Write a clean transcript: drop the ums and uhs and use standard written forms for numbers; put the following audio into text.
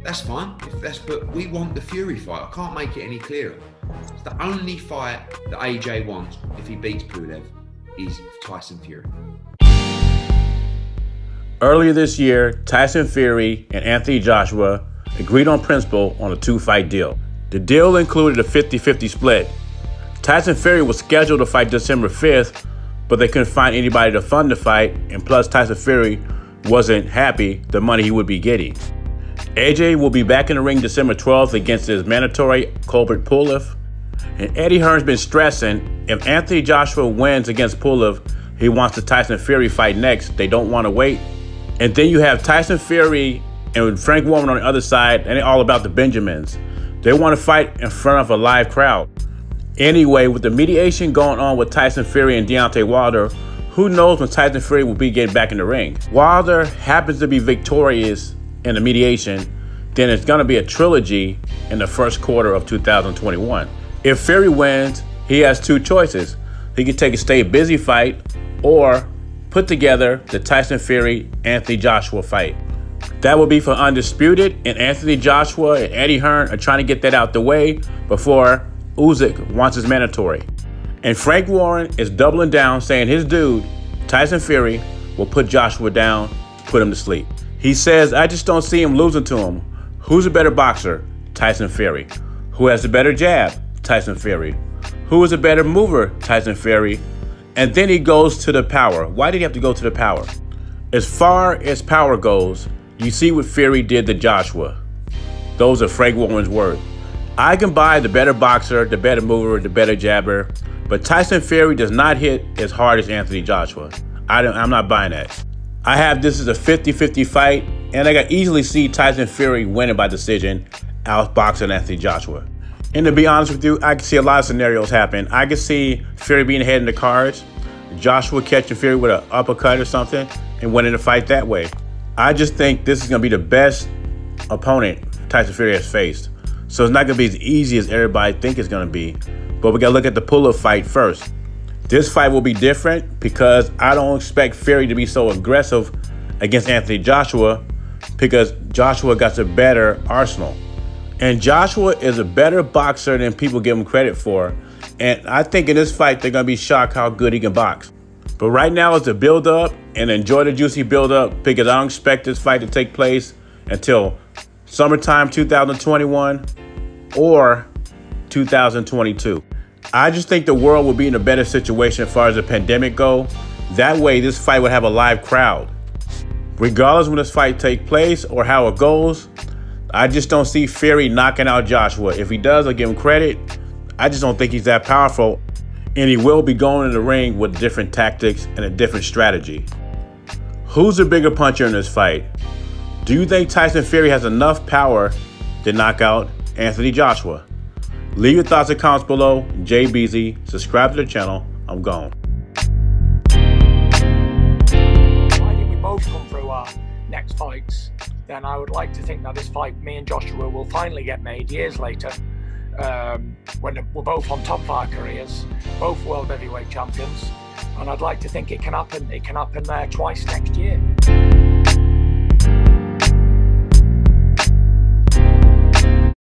That's fine. But we want the Fury fight. I can't make it any clearer. It's the only fight that AJ wants if he beats Pulev is Tyson Fury. Earlier this year, Tyson Fury and Anthony Joshua agreed on principle on a 2-fight deal. The deal included a 50-50 split. Tyson Fury was scheduled to fight December 5th, but they couldn't find anybody to fund the fight, and plus Tyson Fury wasn't happy the money he would be getting. AJ will be back in the ring December 12th against his mandatory Colbert Pulev. And Eddie Hearn's been stressing if Anthony Joshua wins against Pulev, he wants the Tyson Fury fight next. They don't want to wait. And then you have Tyson Fury and Frank Warren on the other side, and they're all about the Benjamins. They want to fight in front of a live crowd. Anyway, with the mediation going on with Tyson Fury and Deontay Wilder, who knows when Tyson Fury will be getting back in the ring. Wilder happens to be victorious in the mediation, then it's going to be a trilogy in the first quarter of 2021. If Fury wins, he has two choices. He can take a stay busy fight or put together the Tyson Fury-Anthony Joshua fight. That will be for Undisputed, and Anthony Joshua and Eddie Hearn are trying to get that out the way before Usyk wants his mandatory. And Frank Warren is doubling down, saying his dude, Tyson Fury, will put Joshua down, put him to sleep. He says, I just don't see him losing to him. Who's a better boxer? Tyson Fury. Who has a better jab? Tyson Fury. Who is a better mover? Tyson Fury. And then he goes to the power. Why did he have to go to the power? As far as power goes, you see what Fury did to Joshua. Those are Frank Warren's words. I can buy the better boxer, the better mover, the better jabber, but Tyson Fury does not hit as hard as Anthony Joshua. I'm not buying that. I have this as a 50-50 fight, and I can easily see Tyson Fury winning by decision, outboxing Anthony Joshua. And to be honest with you, I can see a lot of scenarios happen. I can see Fury being ahead in the cards, Joshua catching Fury with an uppercut or something, and winning the fight that way. I just think this is going to be the best opponent Tyson Fury has faced. So it's not going to be as easy as everybody think it's going to be. But we got to look at the Pulev fight first. This fight will be different because I don't expect Fury to be so aggressive against Anthony Joshua because Joshua got a better arsenal. And Joshua is a better boxer than people give him credit for. And I think in this fight, they're going to be shocked how good he can box. But right now it's a build-up, and enjoy the juicy build-up because I don't expect this fight to take place until summertime 2021 or 2022. I just think the world will be in a better situation as far as the pandemic go. That way, this fight would have a live crowd. Regardless when this fight takes place or how it goes, I just don't see Fury knocking out Joshua. If he does, I'll give him credit. I just don't think he's that powerful, and he will be going in the ring with different tactics and a different strategy. Who's the bigger puncher in this fight? Do you think Tyson Fury has enough power to knock out Anthony Joshua? Leave your thoughts and comments below. JBZ. Subscribe to the channel. I'm gone. Provided we both come through our next fights, then I would like to think that this fight, me and Joshua, will finally get made years later, when we're both on top of our careers, both world heavyweight champions, and I'd like to think it can happen. It can happen twice next year.